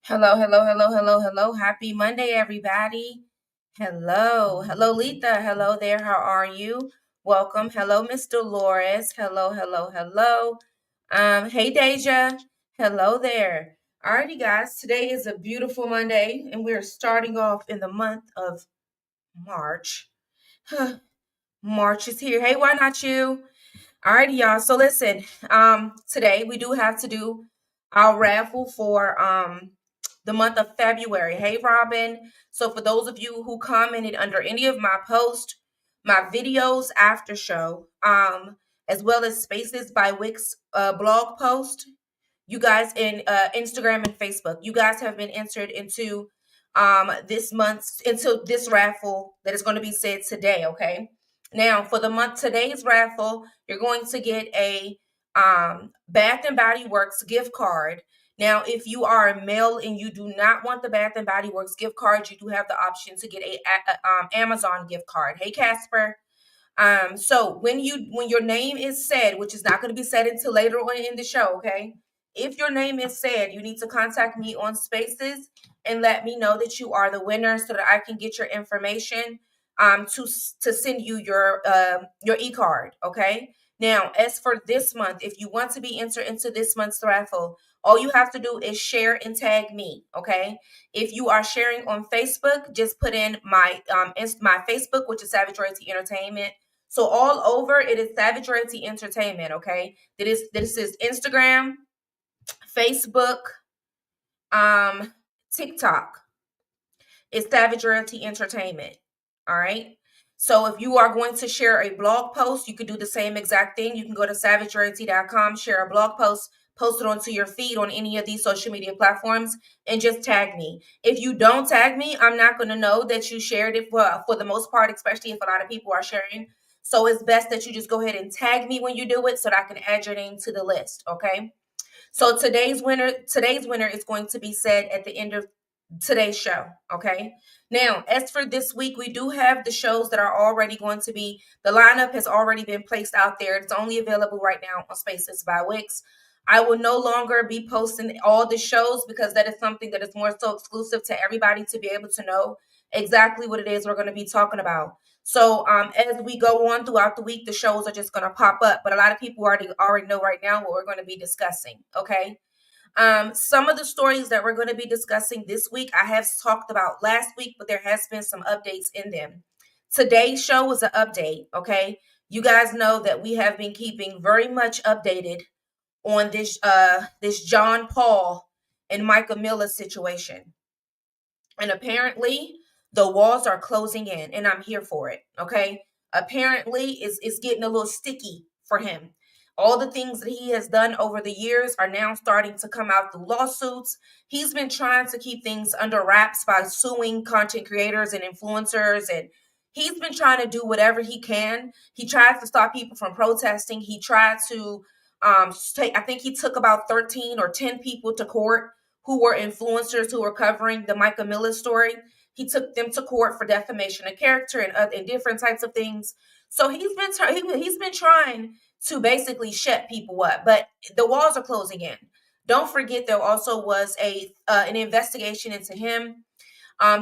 Hello, hello, hello, hello, hello. Happy Monday, everybody. Hello, hello, Letha. Hello there. How are you? Welcome. Hello, Miss Dolores. Hello, hello, hello. Hey, Deja. Hello there. Alrighty, guys. Today is a beautiful Monday, and we're starting off in the month of March. March is here. Hey, why not you? Alrighty, y'all. So listen, today we do have to do our raffle for the month of February. Hey, Robin. So for those of you who commented under any of my posts, my videos after show, as well as Spaces by Wix blog post, you guys in Instagram and Facebook, you guys have been entered into this month's into this raffle that is going to be said today. Okay. Now for the month today's raffle, you're going to get a Bath and Body Works gift card. Now, if you are a male and you do not want the Bath and Body Works gift card, you do have the option to get a Amazon gift card. Hey, Casper. So when your name is said, which is not going to be said until later on in the show, okay? If your name is said, you need to contact me on Spaces and let me know that you are the winner so that I can get your information to send you your e-card, okay? Now, as for this month, if you want to be entered into this month's raffle, all you have to do is share and tag me, okay? If you are sharing on Facebook, just put in my my Facebook, which is Savage Royalty Entertainment. So all over it is Savage Royalty Entertainment, okay? This is Instagram, Facebook, um, TikTok. It's Savage Royalty Entertainment. All right. So if you are going to share a blog post, you could do the same exact thing. You can go to savageroyalty.com, share a blog post, post it onto your feed on any of these social media platforms, and just tag me. If you don't tag me, I'm not going to know that you shared it for the most part, especially if a lot of people are sharing. So it's best that you just go ahead and tag me when you do it so that I can add your name to the list. Okay. So today's winner is going to be said at the end of today's show. Okay. Now, as for this week, we do have the shows that are already going to be, the lineup has already been placed out there. It's only available right now on Spaces by Wix. I will no longer be posting all the shows because that is something that is more so exclusive to everybody to be able to know exactly what it is we're going to be talking about. So as we go on throughout the week, the shows are just going to pop up. But a lot of people already know right now what we're going to be discussing. Okay. Some of the stories that we're going to be discussing this week, I have talked about last week, but there has been some updates in them. Today's show was an update. Okay. You guys know that we have been keeping very much updated on this John Paul and Mica Miller situation. And apparently the walls are closing in, and I'm here for it. Okay. Apparently it's getting a little sticky for him. All the things that he has done over the years are now starting to come out through lawsuits. He's been trying to keep things under wraps by suing content creators and influencers, and he's been trying to do whatever he can. He tried to stop people from protesting. He tried to I think he took about 13 or 10 people to court who were influencers who were covering the Mica Miller story. He took them to court for defamation of character and different types of things. So he's been trying to basically shut people up, but the walls are closing in. Don't forget there also was a an investigation into him.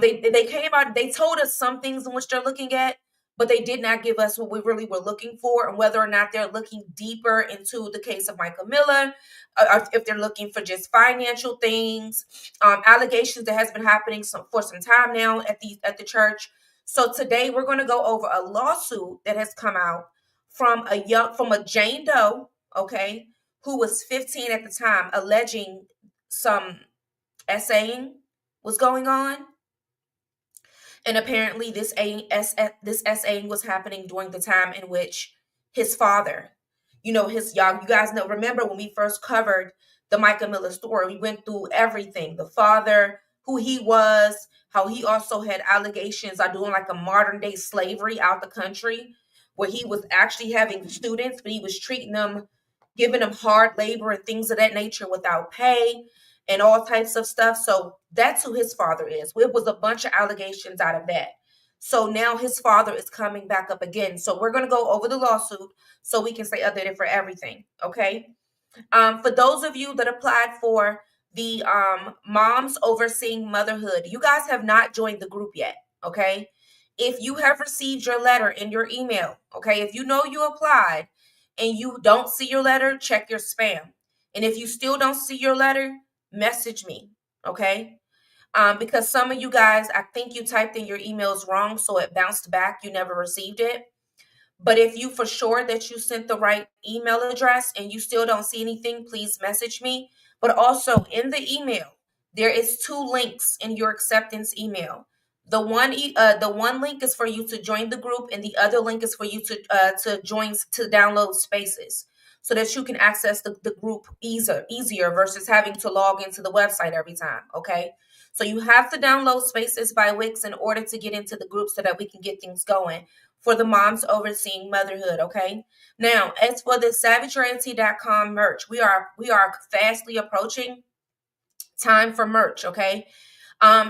They came out. They told us some things in which they're looking at, but they did not give us what we really were looking for, and whether or not they're looking deeper into the case of Michael Miller, or if they're looking for just financial things, allegations that has been happening for some time now at the church. So today we're going to go over a lawsuit that has come out from a Jane Doe, okay, who was 15 at the time, alleging some essaying was going on. And apparently, this essaying was happening during the time in which his father, you guys know. Remember when we first covered the Michael Miller story? We went through everything: the father, who he was, how he also had allegations of doing like a modern day slavery out the country, where he was actually having students, but he was treating them, giving them hard labor and things of that nature without pay and all types of stuff. So that's who his father is. It was a bunch of allegations out of that. So now his father is coming back up again. So we're going to go over the lawsuit so we can stay updated for everything. Okay. For those of you that applied for the Moms Overseeing Motherhood. You guys have not joined the group yet, okay? If you have received your letter in your email, okay, if you know you applied and you don't see your letter, check your spam. And if you still don't see your letter, message me, okay? Because some of you guys, I think you typed in your emails wrong, so it bounced back. You never received it. But if you for sure that you sent the right email address and you still don't see anything, please message me. But also in the email, there is 2 links in your acceptance email. The one link is for you to join the group, and the other link is for you to join, to download Spaces, so that you can access the group easier versus having to log into the website every time. Okay. So you have to download Spaces by Wix in order to get into the group so that we can get things going for the Moms Overseeing Motherhood, okay? Now, as for the savageroyalty.com merch, we are fastly approaching time for merch, okay?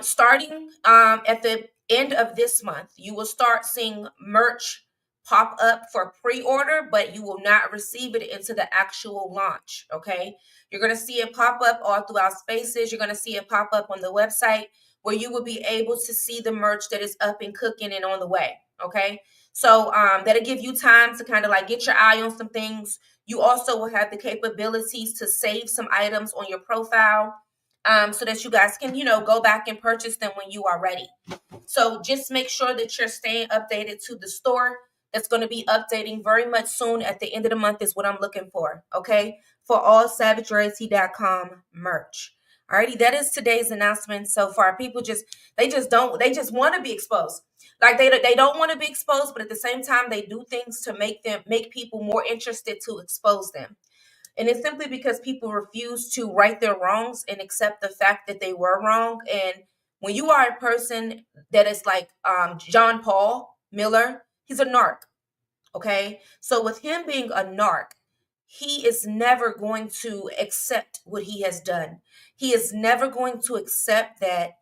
Starting at the end of this month, you will start seeing merch pop up for pre-order, but you will not receive it into the actual launch, okay? You're going to see it pop up all throughout Spaces. You're going to see it pop up on the website, where you will be able to see the merch that is up and cooking and on the way, okay? So that'll give you time to kind of like get your eye on some things. You also will have the capabilities to save some items on your profile, so that you guys can, go back and purchase them when you are ready. So just make sure that you're staying updated to the store. That's going to be updating very much soon. At the end of the month is what I'm looking for, okay? For all savageroyalty.com merch. Alrighty, that is today's announcement so far. People they just want to be exposed. Like they don't want to be exposed, but at the same time, they do things to make people more interested to expose them. And it's simply because people refuse to right their wrongs and accept the fact that they were wrong. And when you are a person that is like John Paul Miller, he's a narc. Okay. So with him being a narc, he is never going to accept what he has done. He is never going to accept that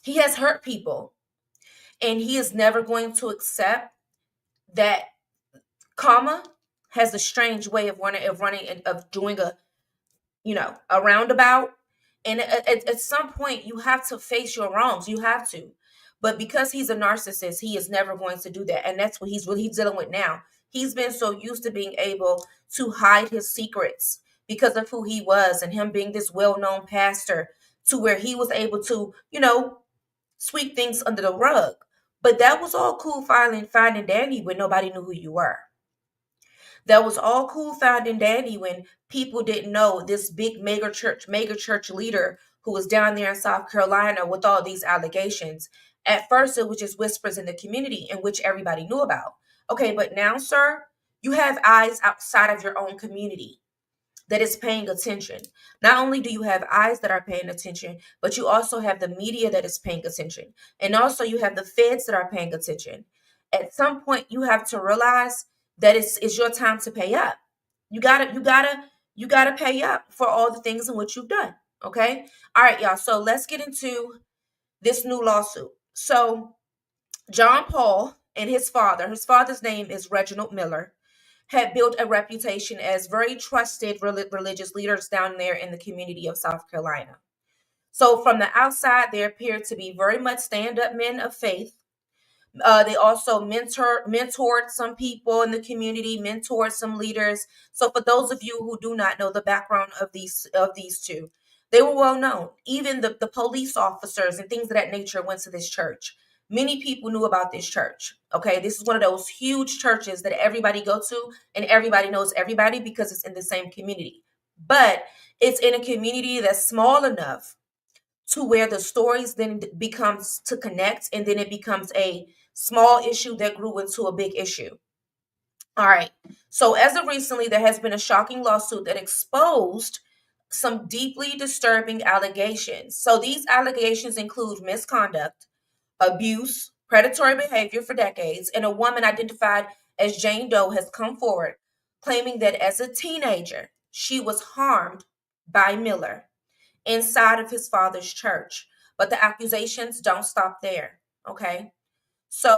he has hurt people. And he is never going to accept that karma has a strange way of doing a roundabout. And at some point, you have to face your wrongs. You have to. But because he's a narcissist, he is never going to do that. And that's what he's dealing with now. He's been so used to being able to hide his secrets because of who he was, and him being this well-known pastor, to where he was able to, sweep things under the rug. But that was all cool, fine and dandy when nobody knew who you were. That was all cool, fine and dandy when people didn't know this big mega church leader who was down there in South Carolina with all these allegations. At first, it was just whispers in the community, in which everybody knew about. Okay, but now, sir, you have eyes outside of your own community that is paying attention. Not only do you have eyes that are paying attention, but you also have the media that is paying attention. And also you have the feds that are paying attention. At some point, you have to realize that it's your time to pay up. You gotta pay up for all the things in which you've done. Okay. All right, y'all. So let's get into this new lawsuit. So John Paul and his father's name is Reginald Miller, had built a reputation as very trusted religious leaders down there in the community of South Carolina. So from the outside, they appeared to be very much stand-up men of faith. They also mentored some people in the community, mentored some leaders. So for those of you who do not know the background of these two, they were well known. Even the police officers and things of that nature went to this church. Many people knew about this church. Okay, this is one of those huge churches that everybody go to, and everybody knows everybody because it's in the same community. But it's in a community that's small enough to where the stories then becomes to connect, and then it becomes a small issue that grew into a big issue. All right. So as of recently, there has been a shocking lawsuit that exposed some deeply disturbing allegations. So these allegations include misconduct, abuse, predatory behavior for decades, and a woman identified as Jane Doe has come forward, claiming that as a teenager, she was harmed by Miller inside of his father's church. But the accusations don't stop there. Okay. So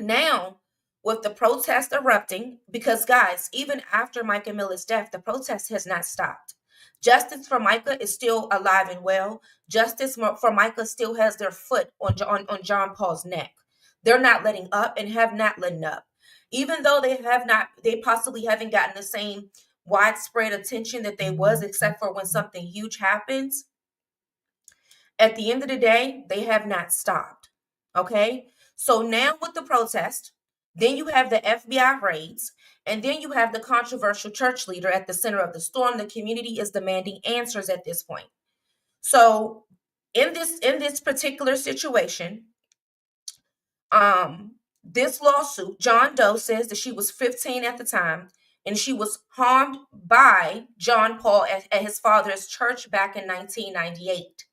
now with the protest erupting, because guys, even after Micah Miller's death, the protest has not stopped. Justice for Mica is still alive and well. Justice for Mica still has their foot on John Paul's neck. They're not letting up and have not letting up. Even though they possibly haven't gotten the same widespread attention that they was, except for when something huge happens. At the end of the day, they have not stopped. Okay? So now with the protest, then you have the FBI raids, and then you have the controversial church leader at the center of the storm. The community is demanding answers at this point. So in this particular situation, this lawsuit, Jane Doe says that she was 15 at the time, and she was harmed by John Paul at his father's church back in 1998.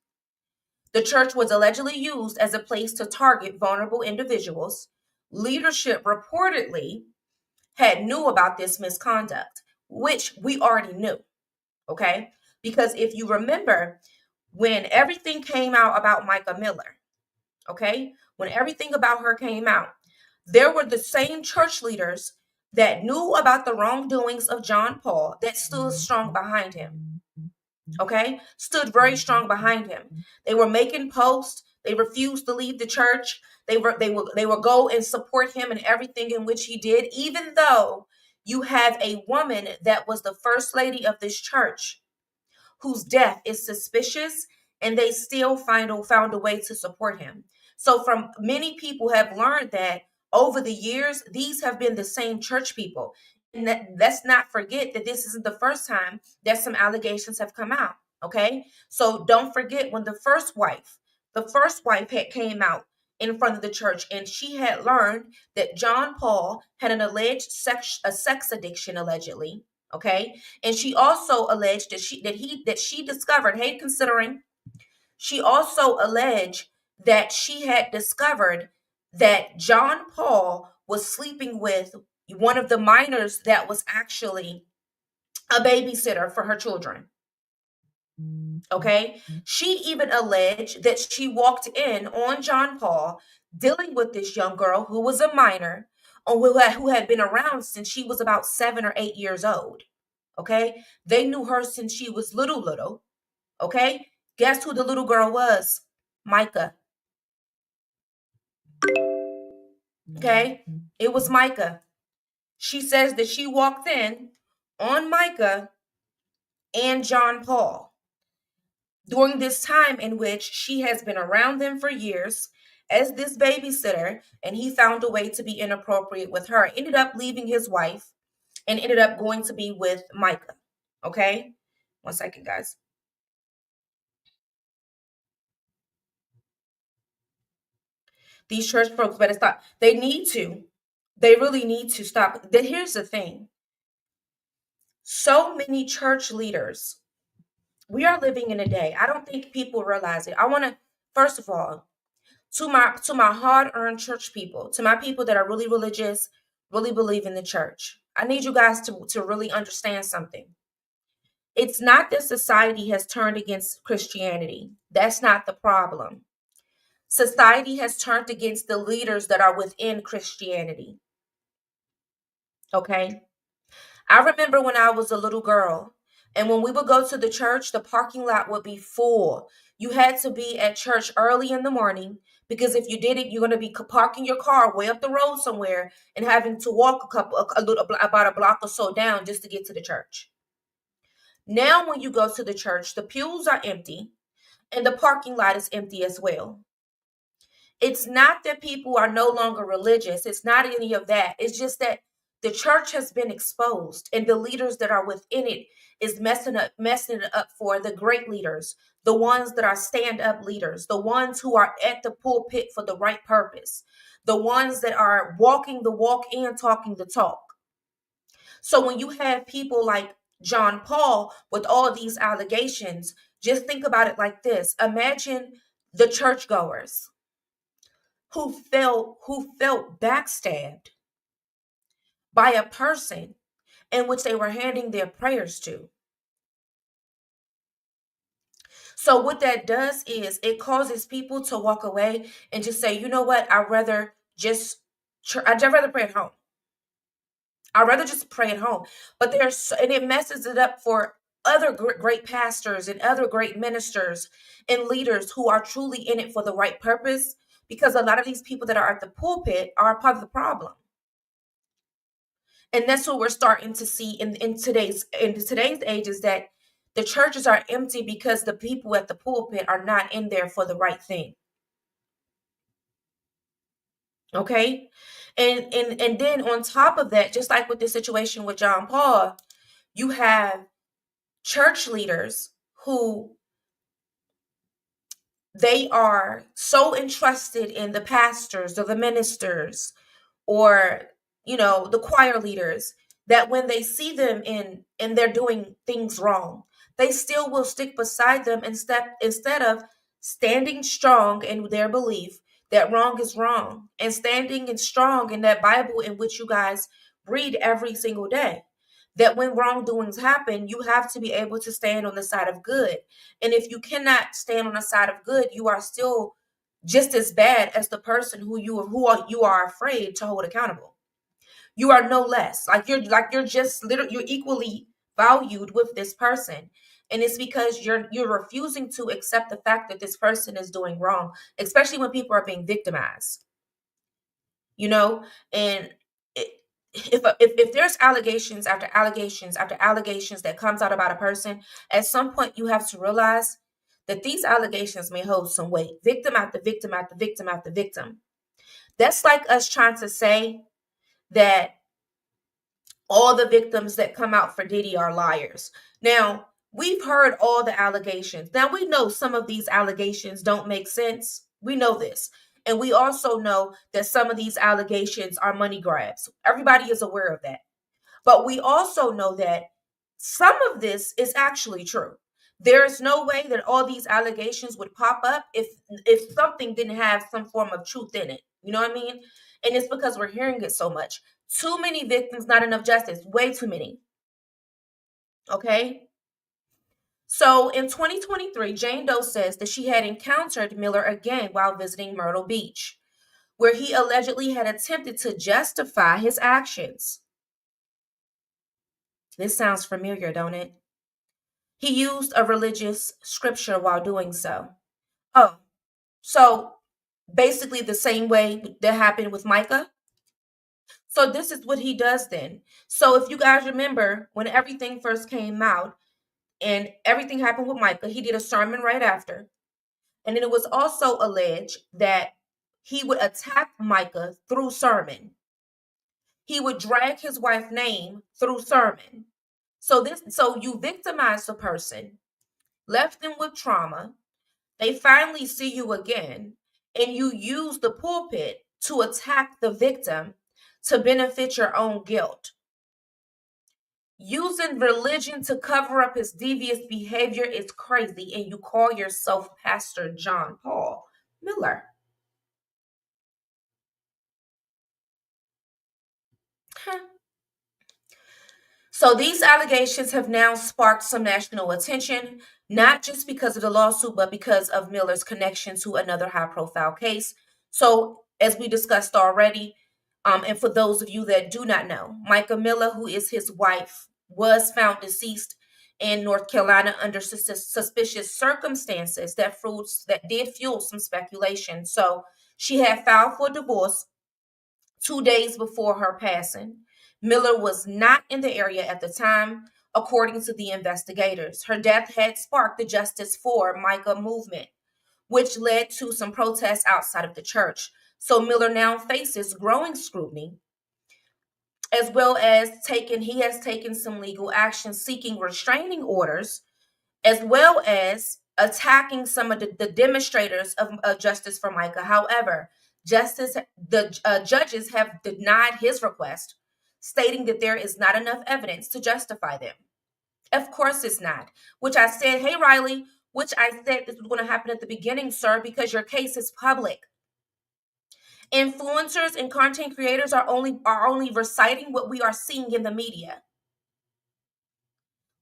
The church was allegedly used as a place to target vulnerable individuals. Leadership reportedly had knew about this misconduct, which we already knew, okay? Because if you remember, when everything came out about Mica Miller, okay? When everything about her came out, there were the same church leaders that knew about the wrongdoings of John Paul that stood strong behind him. Okay, stood very strong behind him. They were making posts. They refused to leave the church. They would go and support him in everything in which he did, even though you have a woman that was the first lady of this church whose death is suspicious, and they still found a way to support him. So from many people have learned that over the years, these have been the same church people. And let's not forget that this isn't the first time that some allegations have come out. Okay. So don't forget when the first wife had came out in front of the church, and she had learned that John Paul had an alleged sex addiction, allegedly. Okay. And she also alleged that she discovered, hey, considering, she also alleged that she had discovered that John Paul was sleeping with one of the minors that was actually a babysitter for her children. Okay. She even alleged that she walked in on John Paul dealing with this young girl who was a minor, or who had been around since she was about 7 or 8 years old. Okay. They knew her since she was little. Okay. Guess who the little girl was? Mica. Okay. It was Mica. She says that she walked in on Mica and John Paul during this time in which she has been around them for years as this babysitter, and he found a way to be inappropriate with her. Ended up leaving his wife and ended up going to be with Mica. Okay. 1 second, guys. These church folks better stop. They need to. They really need to stop. Here's the thing. So many church leaders. We are living in a day. I don't think people realize it. I want to, first of all, to my hard-earned church people, to my people that are really religious, really believe in the church. I need you guys to really understand something. It's not that society has turned against Christianity. That's not the problem. Society has turned against the leaders that are within Christianity. Okay? I remember when I was a little girl, and when we would go to the church, the parking lot would be full. You had to be at church early in the morning, because if you didn't, you're going to be parking your car way up the road somewhere and having to walk about a block or so down just to get to the church. Now, when you go to the church, the pews are empty and the parking lot is empty as well. It's not that people are no longer religious. It's not any of that. It's just that the church has been exposed, and the leaders that are within it is messing it up for the great leaders, the ones that are stand-up leaders, the ones who are at the pulpit for the right purpose, the ones that are walking the walk and talking the talk. So when you have people like John Paul with all these allegations, just think about it like this. Imagine the churchgoers who felt backstabbed by a person in which they were handing their prayers to. So what that does is it causes people to walk away and just say, you know what, I'd rather pray at home. I'd rather just pray at home. But and it messes it up for other great pastors and other great ministers and leaders who are truly in it for the right purpose, because a lot of these people that are at the pulpit are part of the problem. And that's what we're starting to see in today's age, is that the churches are empty because the people at the pulpit are not in there for the right thing. Okay. And then on top of that, just like with the situation with John Paul, you have church leaders who they are so entrusted in the pastors or the ministers or the choir leaders, that when they see them and they're doing things wrong, they still will stick beside them instead of standing strong in their belief that wrong is wrong, and standing and strong in that Bible in which you guys read every single day, that when wrongdoings happen, you have to be able to stand on the side of good. And if you cannot stand on the side of good, you are still just as bad as the person who you are afraid to hold accountable. You are no less. You're just literally, you're equally valued with this person. And it's because you're refusing to accept the fact that this person is doing wrong, especially when people are being victimized. And if there's allegations after allegations after allegations that comes out about a person, at some point you have to realize that these allegations may hold some weight. Victim after victim after victim after victim. That's like us trying to say that all the victims that come out for Diddy are liars. Now, we've heard all the allegations. Now, we know some of these allegations don't make sense. We know this. And we also know that some of these allegations are money grabs. Everybody is aware of that. But we also know that some of this is actually true. There's no way that all these allegations would pop up if something didn't have some form of truth in it. You know what I mean? And it's because we're hearing it so much. Too many victims, not enough justice. Way too many. Okay? So in 2023, Jane Doe says that she had encountered Miller again while visiting Myrtle Beach, where he allegedly had attempted to justify his actions. This sounds familiar, don't it? He used a religious scripture while doing so. Oh, so basically the same way that happened with Mica. So this is what he does then. So if you guys remember when everything first came out and everything happened with Mica, he did a sermon right after. And then it was also alleged that he would attack Mica through sermon. He would drag his wife's name through sermon. So you victimize the person, left them with trauma. They finally see you again, and you use the pulpit to attack the victim to benefit your own guilt. Using religion to cover up his devious behavior is crazy, and you call yourself Pastor John Paul Miller. Huh. So these allegations have now sparked some national attention, not just because of the lawsuit, but because of Miller's connection to another high-profile case. So as we discussed already, and for those of you that do not know, Mica Miller, who is his wife, was found deceased in North Carolina under suspicious circumstances that did fuel some speculation. So she had filed for divorce 2 days before her passing. Miller was not in the area at the time, according to the investigators. Her death had sparked the Justice for Mica movement, which led to some protests outside of the church. So Miller now faces growing scrutiny, as well as he has taken some legal action seeking restraining orders, as well as attacking some of the demonstrators of Justice for Mica. However, the judges have denied his request, stating that there is not enough evidence to justify them. Of course it's not. Which I said, hey, Riley, which I said this was going to happen at the beginning, sir, because your case is public. Influencers and content creators are only reciting what we are seeing in the media.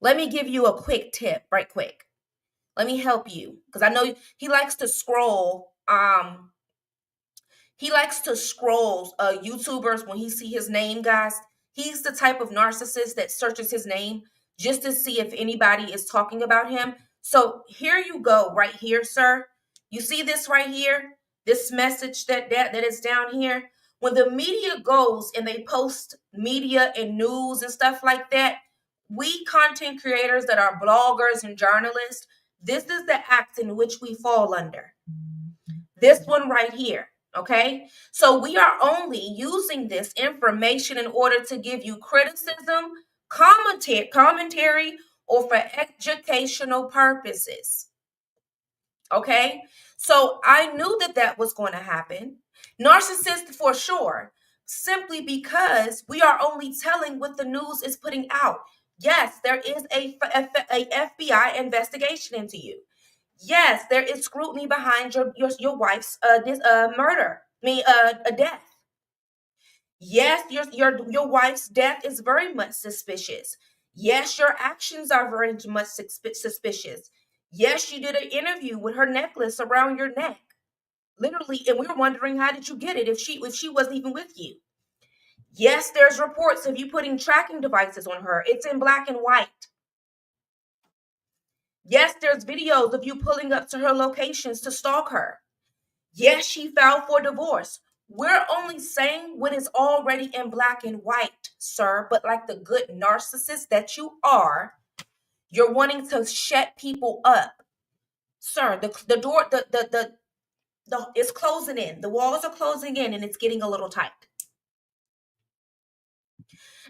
Let me give you a quick tip, right quick. Let me help you, because I know he likes to scroll. He likes to scroll YouTubers when he see his name, guys. He's the type of narcissist that searches his name just to see if anybody is talking about him. So here you go, right here, sir. You see this right here? This message that is down here. When the media goes and they post media and news and stuff like that, we content creators that are bloggers and journalists, this is the act in which we fall under. This one right here. Okay, so we are only using this information in order to give you criticism, commentary, or for educational purposes. Okay, so I knew that was going to happen. Narcissist for sure, simply because we are only telling what the news is putting out. Yes, there is a FBI investigation into you. Yes, there is scrutiny behind your wife's murder. A death. Yes, your wife's death is very much suspicious. Yes, your actions are very much suspicious. Yes, you did an interview with her necklace around your neck, literally, and we were wondering how did you get it if she wasn't even with you. Yes, there's reports of you putting tracking devices on her. It's in black and white. Yes, there's videos of you pulling up to her locations to stalk her. Yes, she filed for divorce. We're only saying what is already in black and white, sir. But like the good narcissist that you are, you're wanting to shut people up. Sir, the door, it's closing in. The walls are closing in and it's getting a little tight.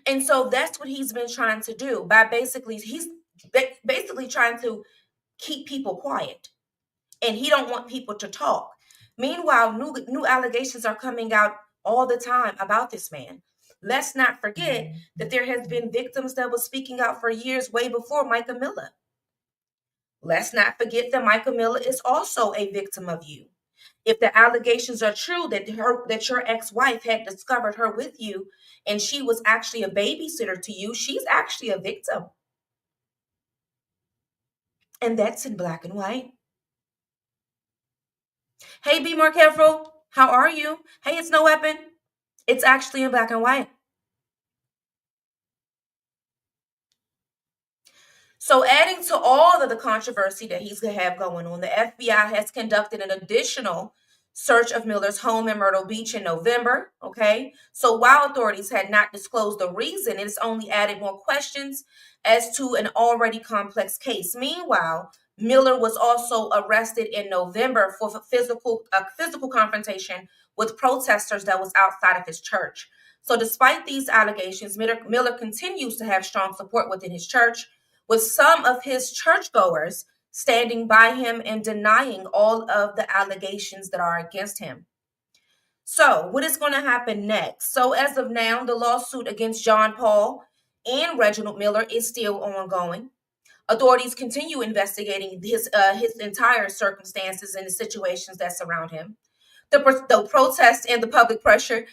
And so that's what he's been trying to do by he's basically trying to keep people quiet. And he don't want people to talk. Meanwhile, new allegations are coming out all the time about this man. Let's not forget that there has been victims that was speaking out for years way before Mica Miller. Let's not forget that Mica Miller is also a victim of you. If the allegations are true that your ex-wife had discovered her with you and she was actually a babysitter to you, she's actually a victim. And that's in black and white. Hey, be more careful. How are you? Hey, it's no weapon. It's actually in black and white. So adding to all of the controversy that he's going to have going on, the FBI has conducted an additional search of Miller's home in Myrtle Beach in November. Okay. So while authorities had not disclosed the reason, it's only added more questions as to an already complex case. Meanwhile, Miller was also arrested in November for physical confrontation with protesters that was outside of his church. So despite these allegations, Miller continues to have strong support within his church, with some of his churchgoers standing by him and denying all of the allegations that are against him. So, what is going to happen next? So, as of now, the lawsuit against John Paul and Reginald Miller is still ongoing. Authorities continue investigating his entire circumstances and the situations that surround him. The protest and the public pressure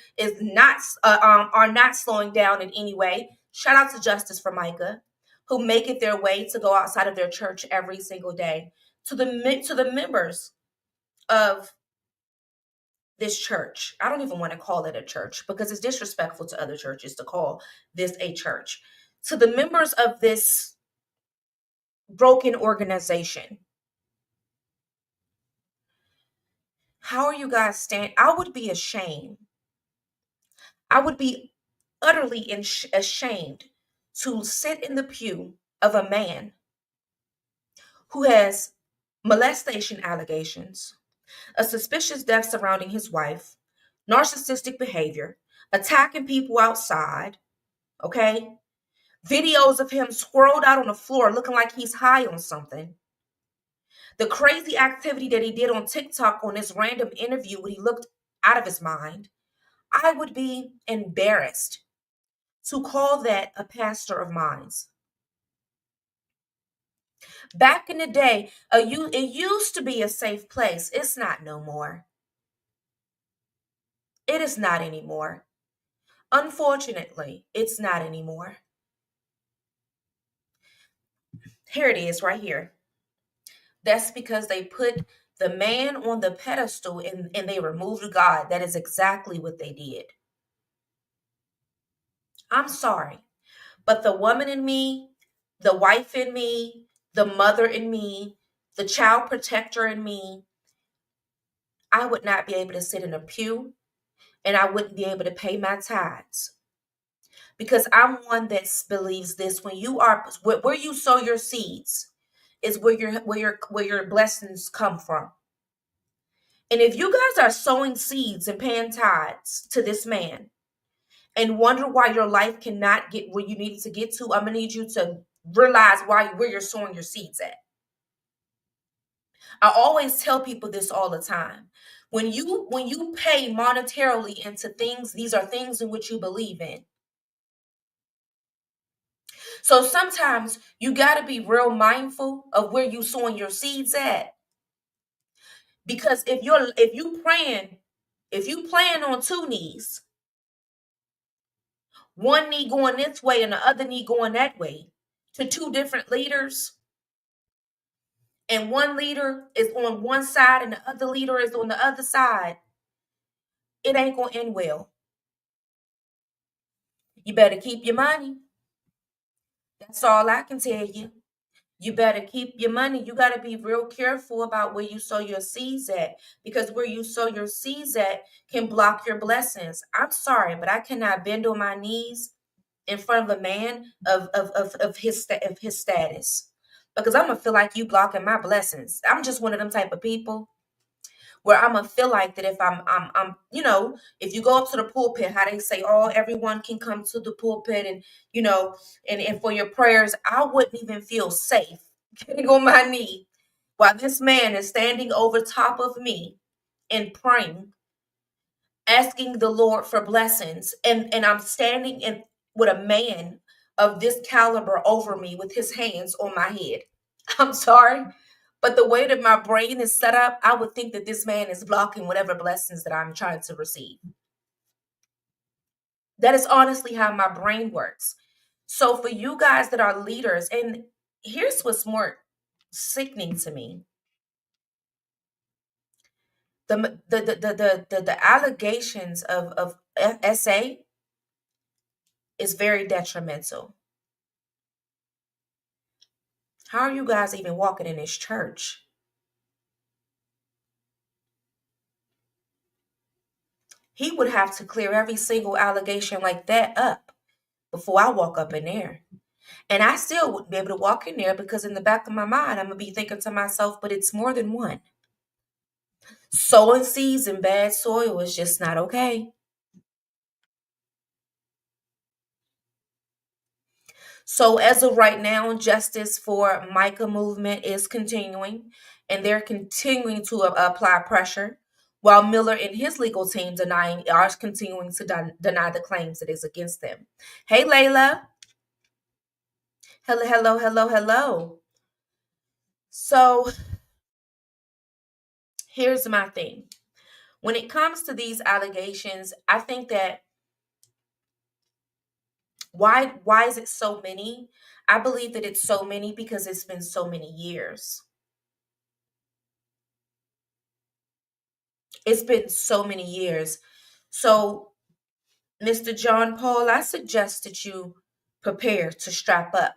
are not slowing down in any way. Shout out to Justice for Mica, who make it their way to go outside of their church every single day. To the members of this church, I don't even want to call it a church because it's disrespectful to other churches to call this a church. To the members of this broken organization, how are you guys stand? I would be ashamed. I would be utterly ashamed to sit in the pew of a man who has molestation allegations, a suspicious death surrounding his wife, narcissistic behavior, attacking people outside, okay? Videos of him swirled out on the floor looking like he's high on something. The crazy activity that he did on TikTok on this random interview when he looked out of his mind. I would be embarrassed to call that a pastor of mine. Back in the day, it used to be a safe place. It's not no more. It is not anymore. Unfortunately, it's not anymore. Here it is right here. That's because they put the man on the pedestal and they removed God. That is exactly what they did. I'm sorry, but the woman in me, the wife in me, the mother in me, the child protector in me, I would not be able to sit in a pew and I wouldn't be able to pay my tithes. Because I'm one that believes this: when you are where you sow your seeds is where your blessings come from. And if you guys are sowing seeds and paying tithes to this man and wonder why your life cannot get where you need it to get to, I'm gonna need you to realize where you're sowing your seeds at. I always tell people this all the time. When you pay monetarily into things, these are things in which you believe in. So sometimes you got to be real mindful of where you sowing your seeds at, because if you praying on two knees, one knee going this way and the other knee going that way, to two different leaders, and one leader is on one side and the other leader is on the other side, it ain't gonna end well. You better keep your money. That's all I can tell you. You better keep your money. You got to be real careful about where you sow your seeds at, because where you sow your seeds at can block your blessings. I'm sorry, but I cannot bend on my knees in front of a man of his status, because I'm gonna feel like you blocking my blessings. I'm just one of them type of people where I'm gonna feel like that if I'm if you go up to the pulpit, how they say, oh, everyone can come to the pulpit, and and for your prayers, I wouldn't even feel safe getting on my knee while this man is standing over top of me and praying, asking the Lord for blessings, and I'm standing in with a man of this caliber over me with his hands on my head. I'm sorry, but the way that my brain is set up, I would think that this man is blocking whatever blessings that I'm trying to receive. That is honestly how my brain works. So for you guys that are leaders, and here's what's more sickening to me. The allegations of SA is very detrimental. How are you guys even walking in this church? He would have to clear every single allegation like that up before I walk up in there. And I still wouldn't be able to walk in there, because in the back of my mind, I'm going to be thinking to myself, but it's more than one. Sowing seeds in bad soil is just not okay. So as of right now, justice for Mica movement is continuing, and they're continuing to apply pressure, while Miller and his legal team are continuing to deny the claims that is against them. Hey, Layla. Hello, hello, hello, hello. So here's my thing. When it comes to these allegations, I think that why is it so many? I believe that it's so many because it's been so many years. It's been so many years. So, Mr. John Paul, I suggest that you prepare to strap up.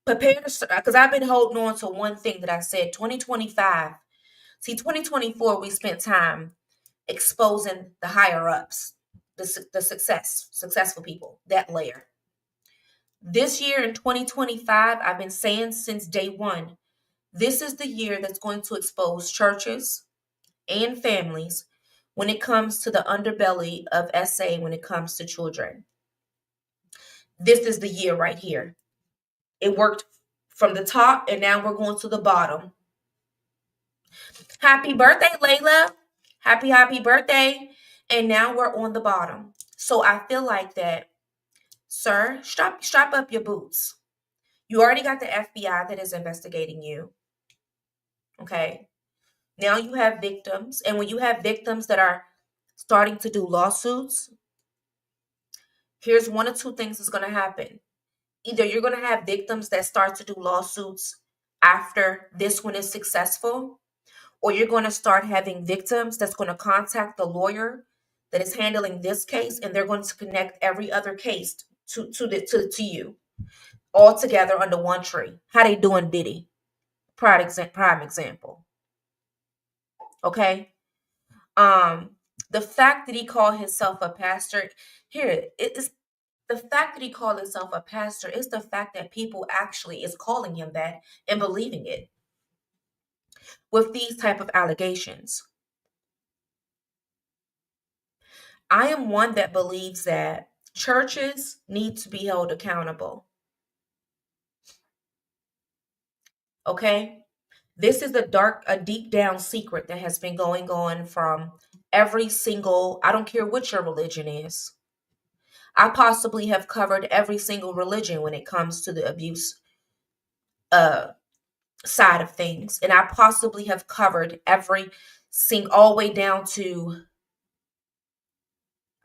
Prepare to, because I've been holding on to one thing that I said, 2025. See, 2024, we spent time exposing the higher ups, the successful people, that layer. This year in 2025, I've been saying since day one, this is the year that's going to expose churches and families when it comes to the underbelly of SA, when it comes to children. This is the year right here. It worked from the top, and now we're going to the bottom. Happy birthday, Layla. Happy birthday. And now we're on the bottom. So I feel like that, sir, strap up your boots. You already got the FBI that is investigating you. Okay. Now you have victims. And when you have victims that are starting to do lawsuits, here's one of two things that's going to happen. Either you're going to have victims that start to do lawsuits after this one is successful, or you're going to start having victims that's going to contact the lawyer that is handling this case, and they're going to connect every other case to you all together under one tree. How they doing, Diddy? Prime example. Okay. Um, the fact that he called himself a pastor, here it is. The fact that he called himself a pastor is the fact that people actually is calling him that and believing it with these type of allegations. I am one that believes that churches need to be held accountable. Okay? This is a deep down secret that has been going on from every single, I don't care what your religion is. I possibly have covered every single religion when it comes to the abuse uh side of things. And I possibly have covered every all the way down to,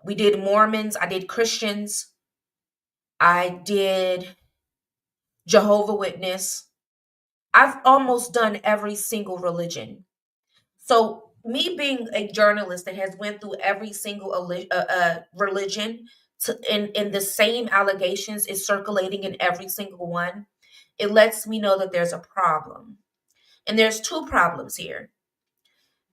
we did Mormons, I did Christians, I did Jehovah Witness. I've almost done every single religion. So me being a journalist that has went through every single religion in the same allegations is circulating in every single one, it lets me know that there's a problem. And there's two problems here.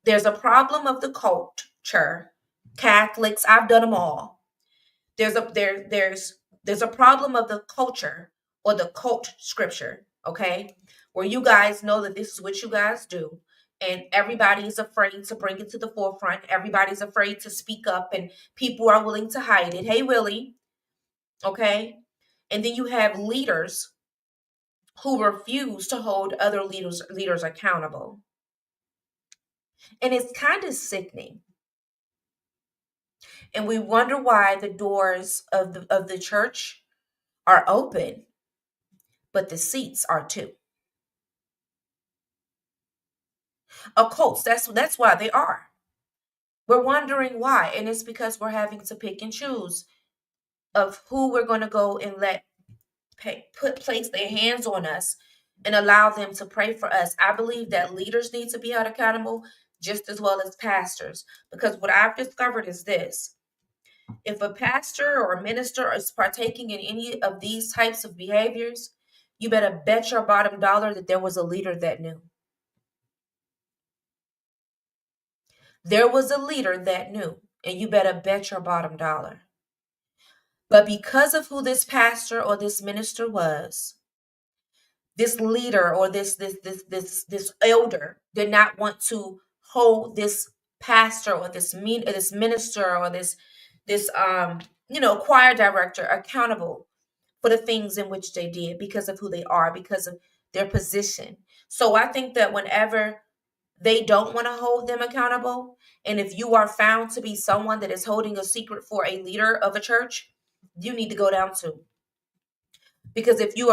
There's a problem of the culture, Catholics, I've done them all. There's a problem of the culture or the cult scripture, okay? Where you guys know that this is what you guys do, and everybody's afraid to bring it to the forefront. Everybody's afraid to speak up, and people are willing to hide it. Hey, Willie, okay? And then you have leaders who refuse to hold other leaders accountable. And it's kind of sickening. And we wonder why the doors of the church are open, but the seats are too. Occults, that's why they are. We're wondering why, and it's because we're having to pick and choose of who we're going to go and let place their hands on us and allow them to pray for us. I believe that leaders need to be held accountable just as well as pastors, because what I've discovered is this: if a pastor or a minister is partaking in any of these types of behaviors, you better bet your bottom dollar that there was a leader that knew. There was a leader that knew, and you better bet your bottom dollar. But because of who this pastor or this minister was, this leader or this elder did not want to hold this pastor or this minister or this choir director accountable for the things in which they did because of who they are, because of their position. So I think that whenever they don't want to hold them accountable, and if you are found to be someone that is holding a secret for a leader of a church, you need to go down too. Because if you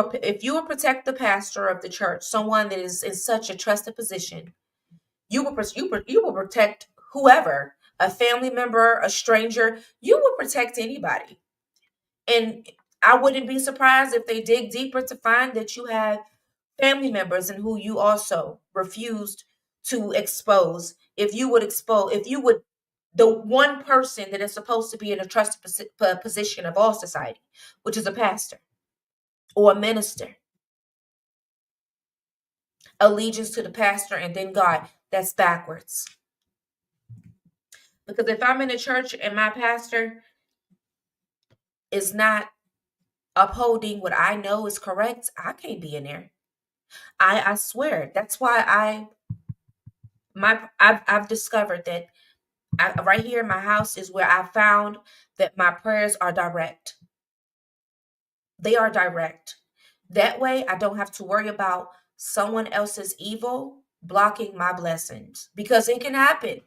will protect the pastor of the church, someone that is in such a trusted position, you will protect whoever, a family member, a stranger. You will protect anybody. And I wouldn't be surprised if they dig deeper to find that you have family members and who you also refused to expose. If you would, the one person that is supposed to be in a trusted position of all society, which is a pastor or a minister, allegiance to the pastor and then God, that's backwards. Because if I'm in a church and my pastor is not upholding what I know is correct, I can't be in there. I swear. That's why I've discovered that right here in my house is where I found that my prayers are direct. They are direct. That way I don't have to worry about someone else's evil blocking my blessings, because it can happen.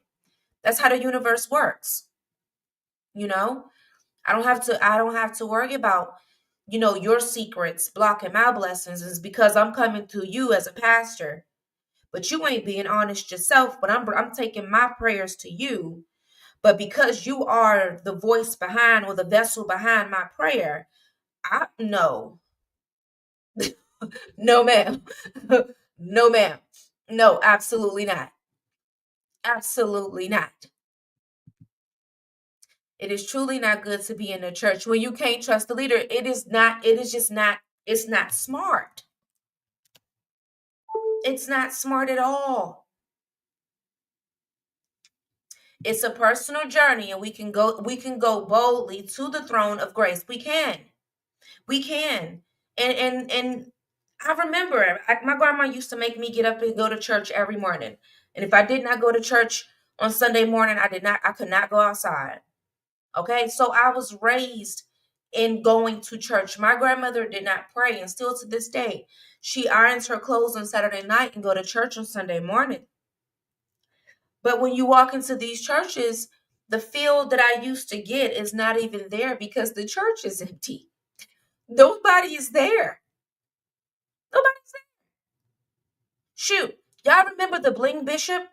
That's how the universe works. You know, I don't have to worry about, your secrets blocking my blessings. Is because I'm coming to you as a pastor, but you ain't being honest yourself, but I'm taking my prayers to you. But because you are the voice behind or the vessel behind my prayer, I no. No ma'am. No ma'am. No, absolutely not. Absolutely not. It is truly not good to be in a church when you can't trust the leader. It's not smart. It's not smart at all. It's a personal journey, and we can go boldly to the throne of grace. We can. We can. And I remember my grandma used to make me get up and go to church every morning. And if I did not go to church on Sunday morning, I could not go outside. Okay? So I was raised in going to church. My grandmother did not pray, and still to this day, she irons her clothes on Saturday night and go to church on Sunday morning. But when you walk into these churches, the feel that I used to get is not even there because the church is empty. Nobody is there. Nobody's there. Shoot, y'all remember the bling bishop?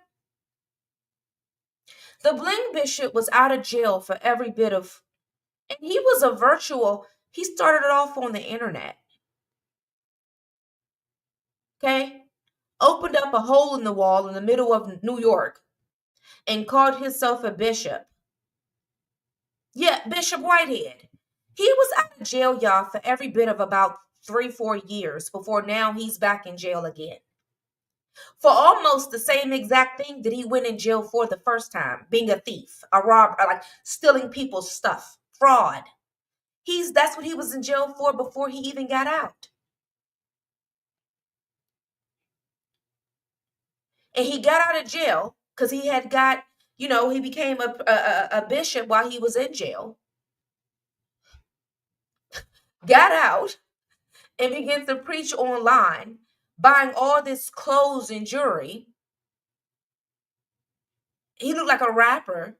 The bling bishop was out of jail for every bit of, and he was a virtual, he started it off on the internet. Okay? Opened up a hole in the wall in the middle of New York and called himself a bishop. Yeah, Bishop Whitehead. He was out of jail, y'all, for every bit of about 3-4 years before now he's back in jail again. For almost the same exact thing that he went in jail for the first time, being a thief, a robber, like stealing people's stuff, fraud. That's what he was in jail for before he even got out. And he got out of jail because he had got, he became a bishop while he was in jail. Got out and began to preach online, buying all this clothes and jewelry. He looked like a rapper.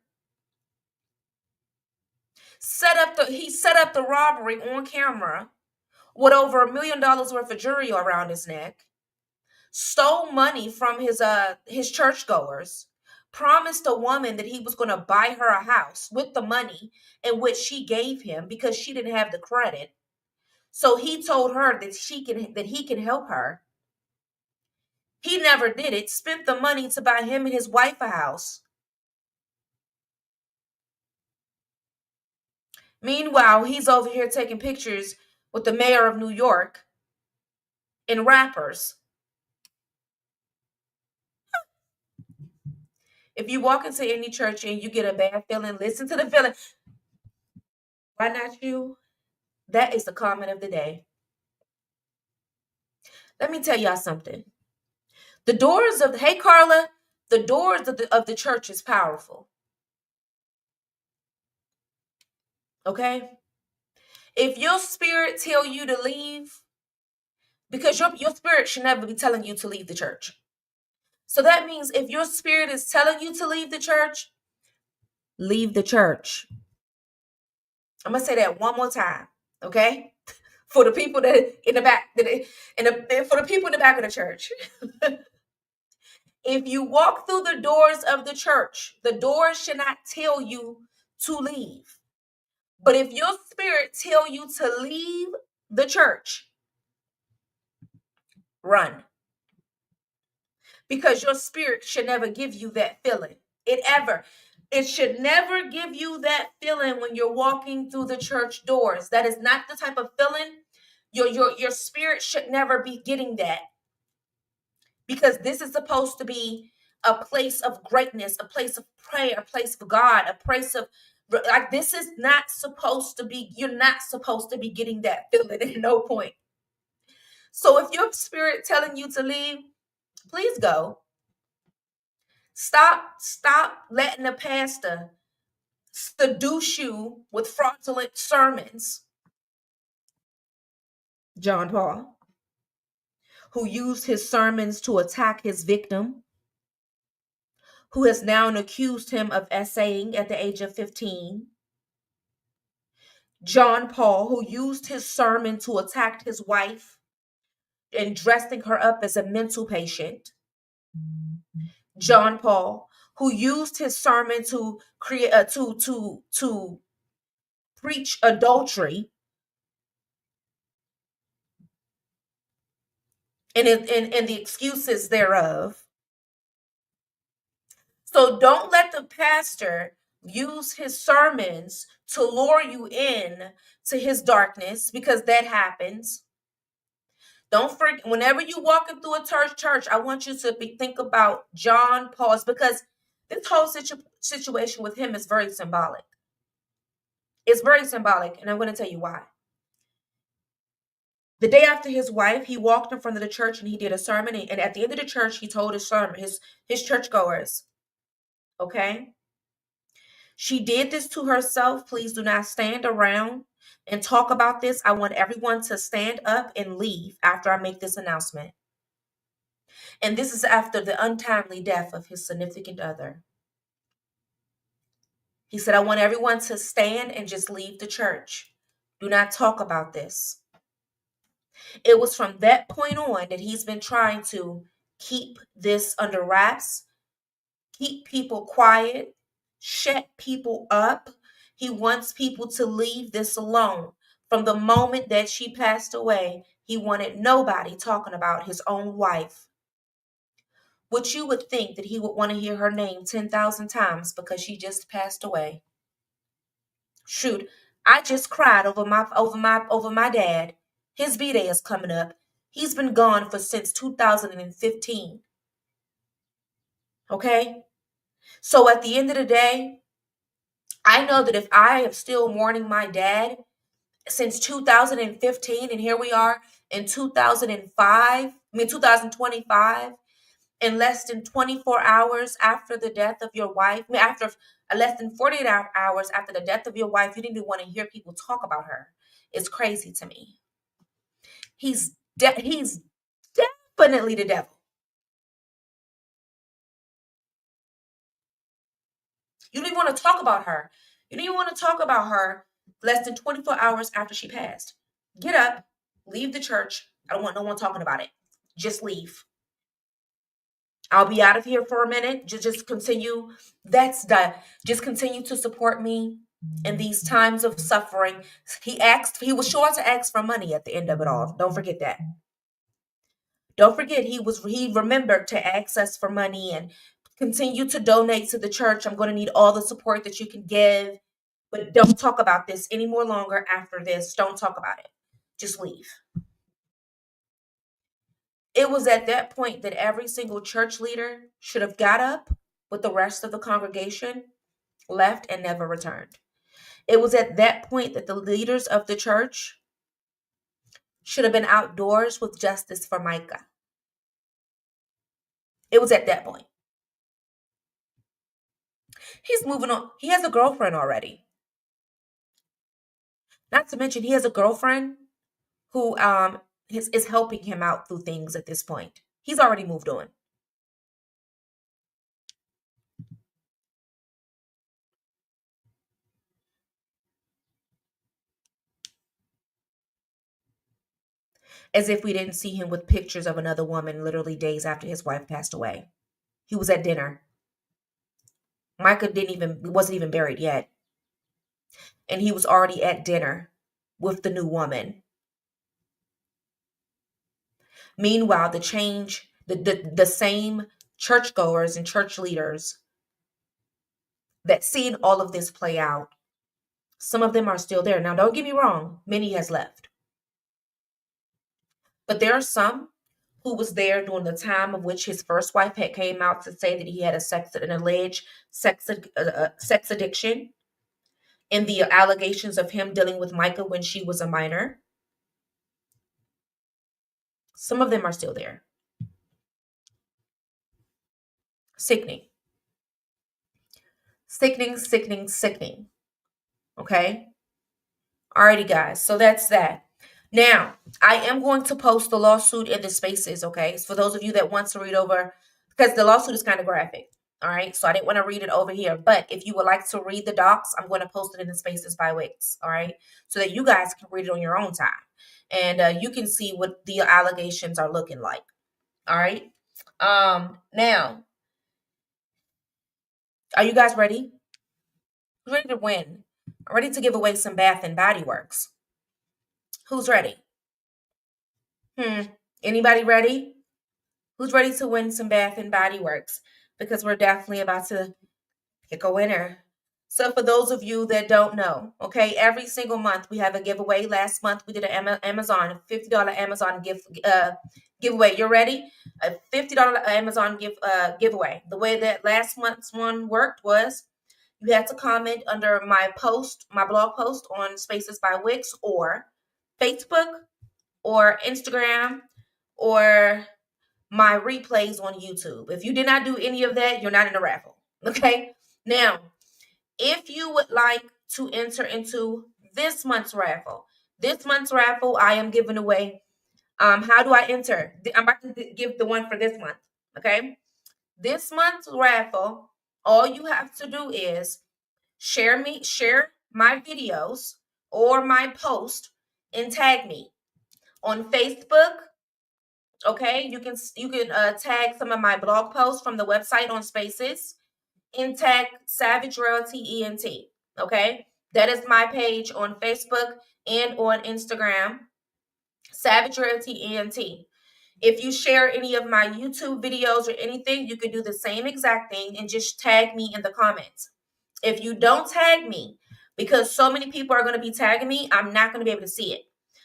He set up the robbery on camera with over $1 million worth of jewelry around his neck. Stole money from his churchgoers. Promised a woman that he was going to buy her a house with the money in which she gave him because she didn't have the credit. So he told her that he can help her. He never did it. Spent the money to buy him and his wife a house. Meanwhile, he's over here taking pictures with the mayor of New York and rappers. If you walk into any church and you get a bad feeling, listen to the feeling. Why not you? That is the comment of the day. Let me tell y'all something. Hey Carla, the doors of the church is powerful. Okay? If your spirit tell you to leave, because your spirit should never be telling you to leave the church. So that means if your spirit is telling you to leave the church, leave the church. I'm going to say that one more time, okay? For the people that in the back, for the people in the back of the church. If you walk through the doors of the church, the doors should not tell you to leave. But if your spirit tell you to leave the church, run. Because your spirit should never give you that feeling. It should never give you that feeling when you're walking through the church doors. That is not the type of feeling. Your spirit should never be getting that. Because this is supposed to be a place of greatness, a place of prayer, a place of God, a place of like this is not supposed to be, you're not supposed to be getting that feeling at no point. So if your spirit telling you to leave, please go. Stop letting the pastor seduce you with fraudulent sermons. John Paul, who used his sermons to attack his victim, who has now accused him of essaying at the age of 15. John Paul, who used his sermon to attack his wife and dressing her up as a mental patient. John Paul, who used his sermon to create to preach adultery and the excuses thereof. So don't let the pastor use his sermons to lure you in to his darkness, because that happens. Don't forget, whenever you walking through a church, I want you to think about John Paul's, because this whole situation with him is very symbolic. It's very symbolic, and I'm going to tell you why. The day after his wife, he walked in front of the church and he did a sermon. And at the end of the church, he told his sermon, his churchgoers, okay, she did this to herself. Please do not stand around and talk about this. I want everyone to stand up and leave after I make this announcement. And this is after the untimely death of his significant other. He said, I want everyone to stand and just leave the church. Do not talk about this. It was from that point on that he's been trying to keep this under wraps, keep people quiet, shut people up. He wants people to leave this alone. From the moment that she passed away, he wanted nobody talking about his own wife. Which you would think that he would want to hear her name 10,000 times because she just passed away. Shoot, I just cried over my dad. His B-Day is coming up. He's been gone since 2015. Okay? So at the end of the day, I know that if I am still mourning my dad since 2015, and here we are in 2025, in less than 24 hours after the death of your wife, after less than 48 hours after the death of your wife, you didn't even want to hear people talk about her. It's crazy to me. He's definitely the devil. You don't even want to talk about her. You don't even want to talk about her less than 24 hours after she passed. Get up, leave the church. I don't want no one talking about it. Just leave. I'll be out of here for a minute. Just continue. Just continue to support me in these times of suffering. He was sure to ask for money at the end of it all. Don't forget that. Don't forget he remembered to ask us for money and continue to donate to the church. I'm going to need all the support that you can give, but don't talk about this any more longer after this. Don't talk about it. Just leave. It was at that point that every single church leader should have got up with the rest of the congregation, left, and never returned. It was at that point that the leaders of the church should have been outdoors with justice for Mica. It was at that point. He's moving on. He has a girlfriend already. Not to mention, he has a girlfriend who is helping him out through things at this point. He's already moved on. As if we didn't see him with pictures of another woman literally days after his wife passed away. He was at dinner. Mica wasn't even buried yet. And he was already at dinner with the new woman. Meanwhile, the same churchgoers and church leaders that seen all of this play out, some of them are still there. Now, don't get me wrong, many has left. But there are some who was there during the time of which his first wife had came out to say that he had an alleged sex addiction, and the allegations of him dealing with Mica when she was a minor. Some of them are still there. Sickening. Sickening, sickening, sickening. Okay? Alrighty, guys. So that's that. Now, I am going to post the lawsuit in the spaces, okay? So for those of you that want to read over, because the lawsuit is kind of graphic. All right. So I didn't want to read it over here. But if you would like to read the docs, I'm going to post it in the spaces by Wix. All right. So that you guys can read it on your own time. And you can see what the allegations are looking like. All right. Now, are you guys ready? Who's ready to win? I'm ready to give away some Bath and Body Works. Who's ready? Anybody ready? Who's ready to win some Bath and Body Works? Because we're definitely about to pick a winner. So for those of you that don't know, okay, every single month we have a giveaway. Last month we did an Amazon $50 Amazon giveaway. You're ready? A $50 Amazon giveaway. The way that last month's one worked was you had to comment under my post, my blog post on Spaces by Wix, or Facebook, or Instagram, or my replays on YouTube. If you did not do any of that, you're not in the raffle. Okay? Now, if you would like to enter into this month's raffle, I am giving away. How do I enter? I'm about to give the one for this month. Okay? This month's raffle, all you have to do is share my videos or my post and tag me on Facebook. Okay, you can tag some of my blog posts from the website on Spaces and tag Savage Royalty ENT. Okay, that is my page on Facebook and on Instagram, Savage Royalty ENT. If you share any of my YouTube videos or anything, you can do the same exact thing and just tag me in the comments. If you don't tag me, because so many people are going to be tagging me, I'm not going to be able to see it.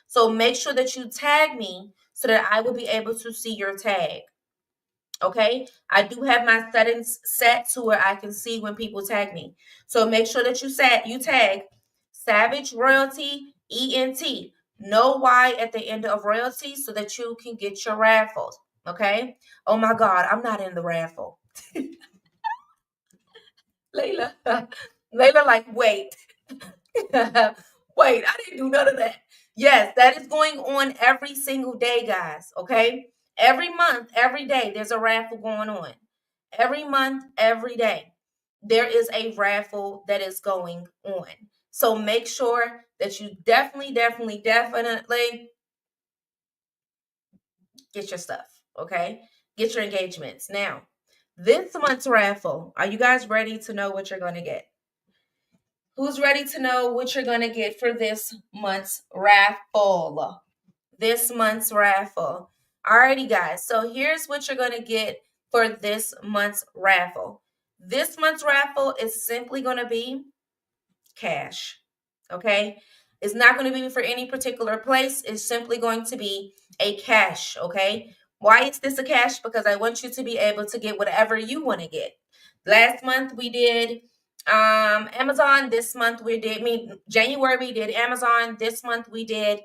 So make sure that you tag me so that I will be able to see your tag. Okay, I do have my settings set to where I can see when people tag me. So make sure that you tag Savage Royalty ENT. No Y at the end of royalty so that you can get your raffles. Okay. Oh my God, I'm not in the raffle. Layla, Layla, like, wait. Wait, I didn't do none of that. Yes, that is going on every single day, guys. Okay. Every month, every day, there's a raffle going on. Every month, every day, there is a raffle that is going on. So make sure that you definitely get your stuff. Okay. Get your engagements. Now, this month's raffle, are you guys ready to know what you're going to get? Who's ready to know what you're going to get for this month's raffle? This month's raffle. Alrighty, guys. So here's what you're going to get for this month's raffle. This month's raffle is simply going to be cash. Okay? It's not going to be for any particular place. It's simply going to be a cash. Okay? Why is this a cash? Because I want you to be able to get whatever you want to get. Last month we did Amazon. This month we did January we did Amazon. This month we did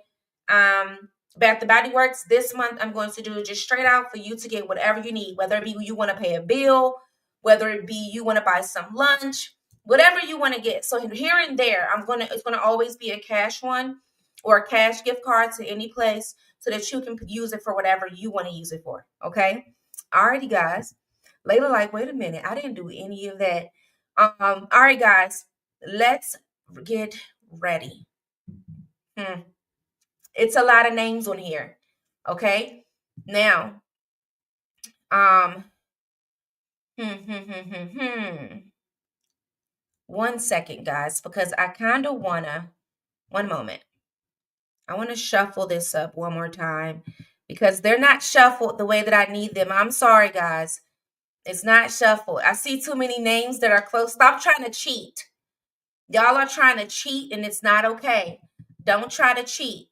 Bath and Body Works. This month I'm going to do just straight out for you to get whatever you need, whether it be you want to pay a bill, whether it be you want to buy some lunch, whatever you want to get. So here and there, it's gonna always be a cash one or a cash gift card to any place so that you can use it for whatever you want to use it for. Okay. Alrighty, guys. Layla, like, wait a minute, I didn't do any of that. All right, guys, let's get ready. It's a lot of names on here. Okay. Now, one second, guys, because I kind of wanna, one moment. I want to shuffle this up one more time because they're not shuffled the way that I need them. I'm sorry, guys. It's not shuffled. I see too many names that are close. Stop trying to cheat. Y'all are trying to cheat and it's not okay. Don't try to cheat.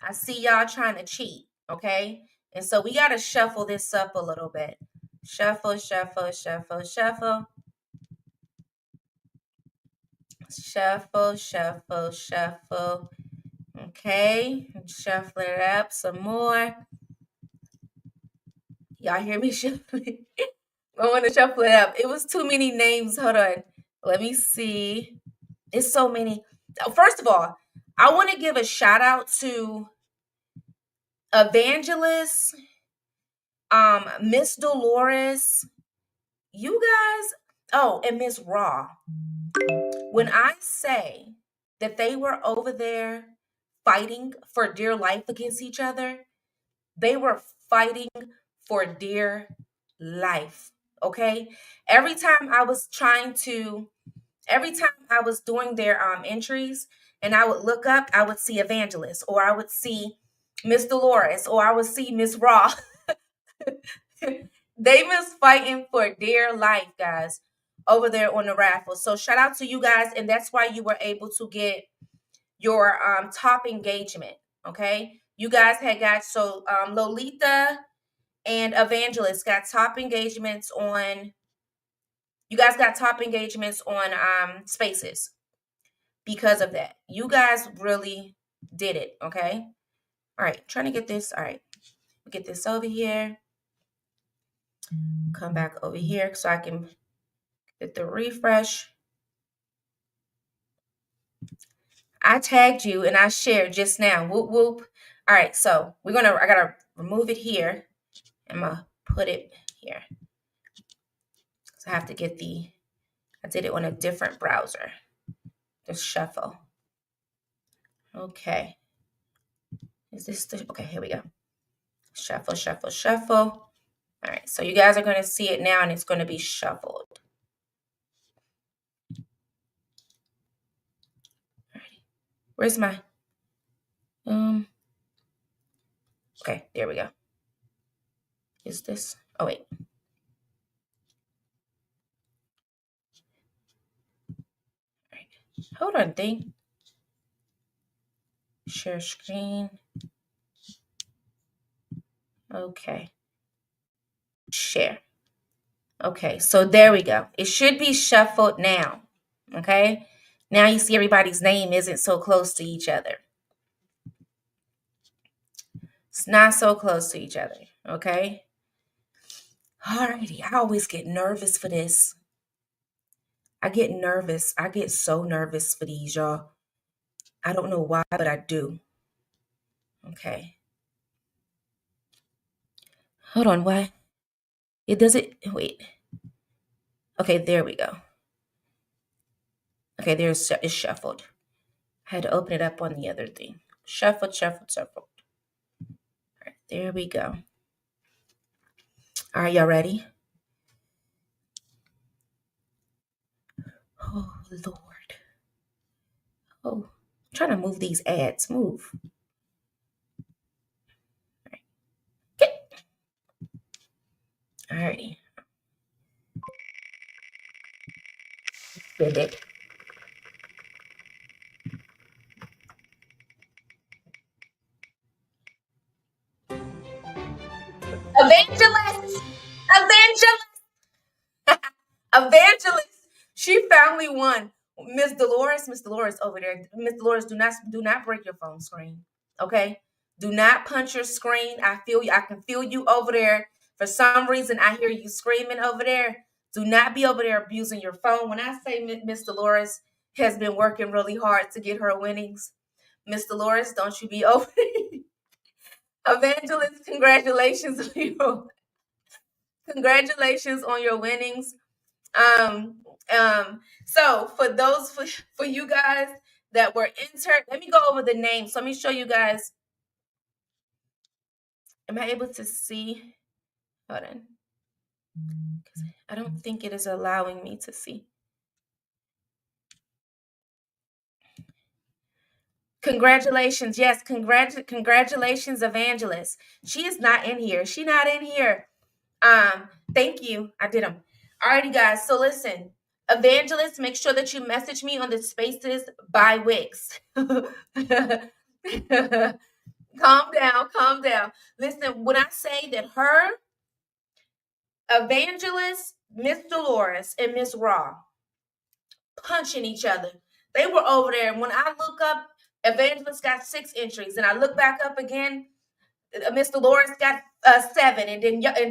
I see y'all trying to cheat, okay? And so we got to shuffle this up a little bit. Shuffle, shuffle, shuffle, shuffle. Shuffle, shuffle, shuffle. Okay, shuffle it up some more. Y'all hear me shuffling? I want to shuffle it up. It was too many names. Hold on. Let me see. It's so many. First of all, I want to give a shout out to Evangelist, Miss Dolores, you guys. Oh, and Miss Raw. When I say that they were over there fighting for dear life against each other, they were fighting for dear life. Okay. Every time I was doing their entries and I would look up, I would see Evangelist, or I would see Miss Dolores, or I would see Miss Raw. They was fighting for dear life, guys. over there on the raffle. So shout out to you guys, and that's why you were able to get your top engagement. Okay, you guys had got Lolita and Evangelist got top engagements on. You guys got top engagements on Spaces because of that. You guys really did it. Okay. All right, trying to get this. All right, get this over here. Come back over here so I can get the refresh. I tagged you and I shared just now. Whoop whoop. All right, so I gotta remove it here. I'm gonna put it here. So I have to get I did it on a different browser. The shuffle. Okay. Is this okay, here we go. Shuffle, shuffle, shuffle. All right, so you guys are gonna see it now and it's gonna be shuffled. All right. Where's my okay, there we go. Is this? Oh, wait. All right. Hold on, thing. Share screen. Okay. Share. Okay, so there we go. It should be shuffled now. Okay. Now you see everybody's name isn't so close to each other. It's not so close to each other. Okay. Alrighty. I always get nervous for this. I get nervous. I get so nervous for these, y'all. I don't know why, but I do. Okay. Hold on. Why? It doesn't. Wait. Okay, there we go. Okay, it's shuffled. I had to open it up on the other thing. Shuffled, shuffled, shuffled. All right, there we go. All right, y'all ready? Oh, Lord. Oh, I'm trying to move these ads. Move. All right. Get. All righty. Bend it. Evangelist! Evangelist! She finally won. Miss Dolores over there. Miss Dolores, do not break your phone screen. Okay? Do not punch your screen. I feel you. I can feel you over there. For some reason, I hear you screaming over there. Do not be over there abusing your phone. When I say Miss Dolores has been working really hard to get her winnings, Miss Dolores, don't you be over there. Evangelist, congratulations on your winnings. So for you guys that were entered, let me go over the names. So let me show you guys. Am I able to see? Hold on. I don't think it is allowing me to see. Congratulations. Yes, congratulations, Evangelist. She is not in here. She not in here. Thank you. I did them. Alrighty, guys. So listen, Evangelist, make sure that you message me on the Spaces by Wix. Calm down. Listen, when I say that her, Evangelist, Miss Dolores, and Miss Raw punching each other. They were over there. And when I look up, Evangelist got 6 entries. And I look back up again, Miss Dolores got 7. And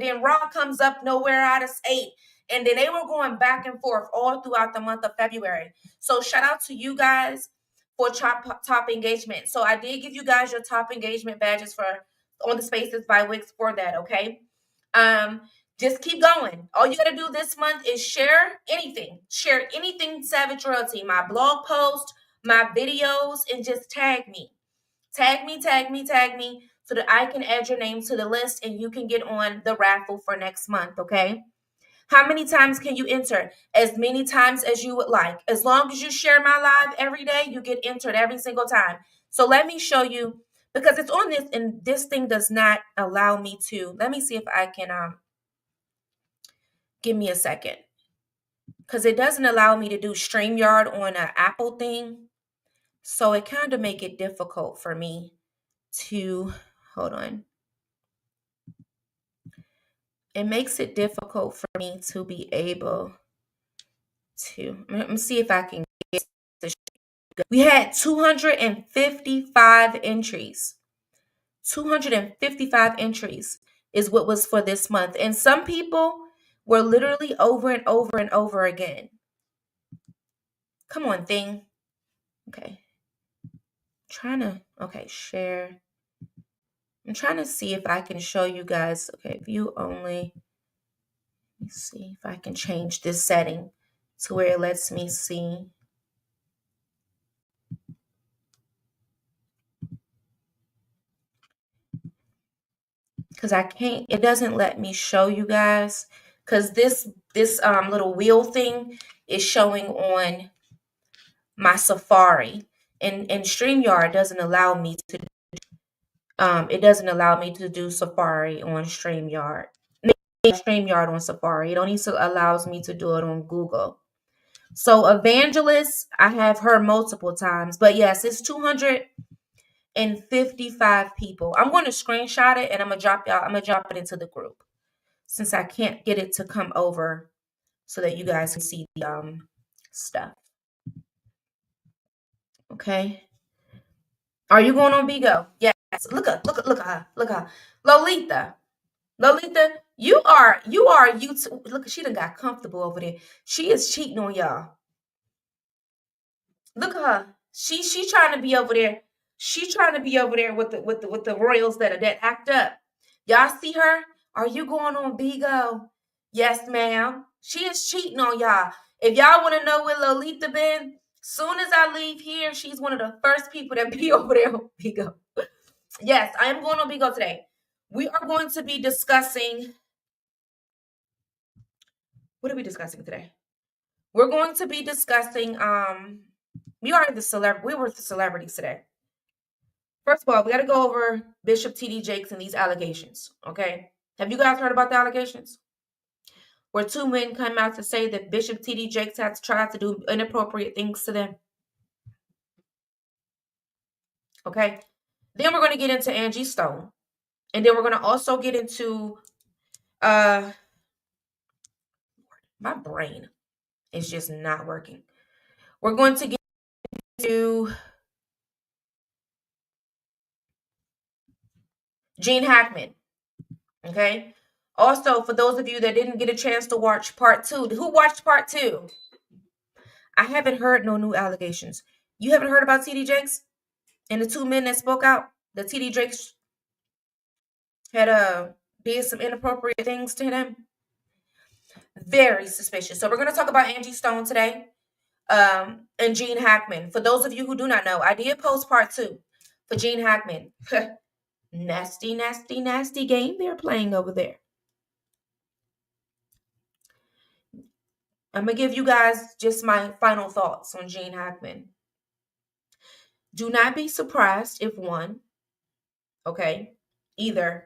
then Raw comes up nowhere out of 8. And then they were going back and forth all throughout the month of February. So shout out to you guys for top engagement. So I did give you guys your top engagement badges for on the Spaces by Wix for that, okay? Just keep going. All you got to do this month is share anything. Share anything Savage Royalty, my blog post, my videos, and just tag me. Tag me so that I can add your name to the list and you can get on the raffle for next month, okay? How many times can you enter? As many times as you would like. As long as you share my live every day, you get entered every single time. So let me show you, because it's on this, and this thing does not allow me to. Let me see if I can, give me a second. because it doesn't allow me to do StreamYard on an Apple thing. So it kind of make it difficult for me to, hold on. It makes it difficult for me to be able to, let me see if I can get this. We had 255 entries. 255 entries is what was for this month. And some people were literally over and over and over again. Come on, thing. Okay. Share. I'm trying to see if I can show you guys. Okay, view only. Let me see if I can change this setting to where it lets me see. Because I can't, it doesn't let me show you guys. Because this little wheel thing is showing on my Safari. And StreamYard doesn't allow me to it doesn't allow me to do Safari on StreamYard. StreamYard on Safari. It only allows me to do it on Google. So Evangelist, I have heard multiple times, but yes, it's 255 people. I'm going to screenshot it and I'm gonna drop it into the group since I can't get it to come over so that you guys can see the stuff. Okay. Are you going on Bigo? Yes. Look at her. Look at her. Lolita, you are YouTube. Look, she done got comfortable over there. She is cheating on y'all. Look at her. She trying to be over there. She trying to be over there with the royals that act up. Y'all see her? Are you going on Bigo? Yes, ma'am. She is cheating on y'all. If y'all want to know where Lolita been, soon as I leave here, she's one of the first people that be over there on Bigo. Yes, I am going on Bigo today. We are going to be discussing. What are we discussing today? We're going to be discussing. We were the celebrities today. First of all, we got to go over Bishop T.D. Jakes and these allegations. Okay, have you guys heard about the allegations? Where two men come out to say that Bishop T.D. Jakes had tried to do inappropriate things to them. Okay, then we're going to get into Angie Stone, and then we're going to also get into my brain is just not working. We're going to get into Gene Hackman. Okay. Also, for those of you that didn't get a chance to watch part 2, who watched part 2? I haven't heard no new allegations. You haven't heard about T.D. Jakes and the two men that spoke out? The T.D. Jakes had did some inappropriate things to him. Very suspicious. So we're going to talk about Angie Stone today, and Gene Hackman. For those of you who do not know, I did post part 2 for Gene Hackman. Nasty, nasty, nasty game they're playing over there. I'm going to give you guys just my final thoughts on Gene Hackman. Do not be surprised if either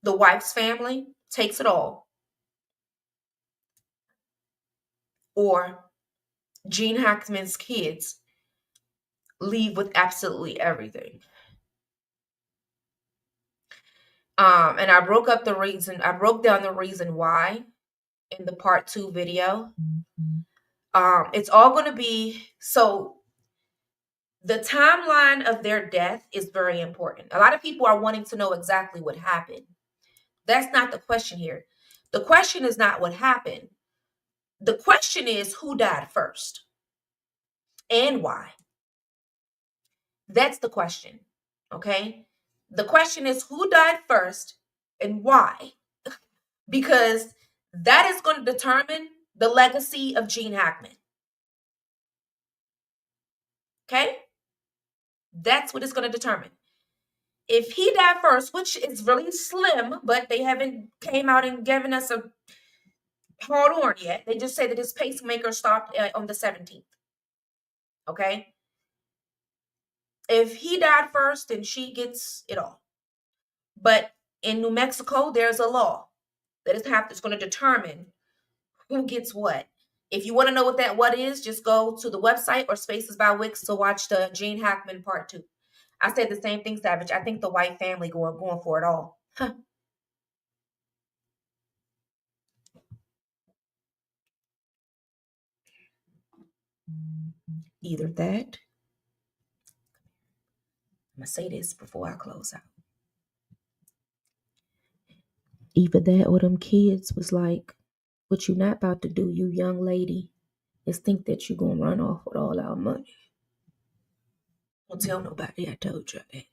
the wife's family takes it all, or Gene Hackman's kids leave with absolutely everything. And I broke down the reason why in the part 2 video. It's all going to be, so the timeline of their death is very important. A lot of people are wanting to know exactly what happened. That's not the question here. The question is not what happened. The question is who died first and why. That's the question. Okay? The question is who died first and why. Because that is going to determine the legacy of Gene Hackman. Okay? That's what it's going to determine. If he died first, which is really slim, but they haven't came out and given us a hold on yet. They just say that his pacemaker stopped on the 17th. Okay? If he died first, then she gets it all. But in New Mexico, there's a law that is going to determine who gets what. If you want to know what that what is, just go to the website or Spaces by Wix to watch the Gene Hackman part 2. I said the same thing, Savage. I think the white family going for it all. Either that, I'm going to say this before I close out. Either that or them kids was like, what you not about to do, you young lady, is think that you going to run off with all our money. Don't tell nobody I told you that.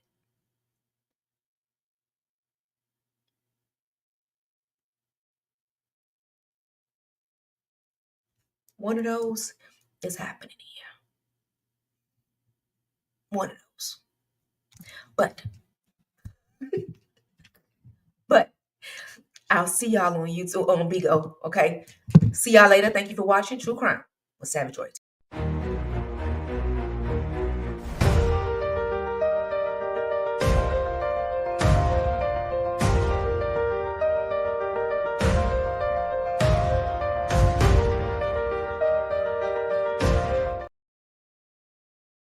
One of those is happening here. One of those. But I'll see y'all on YouTube on Bigo. Okay. See y'all later. Thank you for watching True Crime with Savage Roy.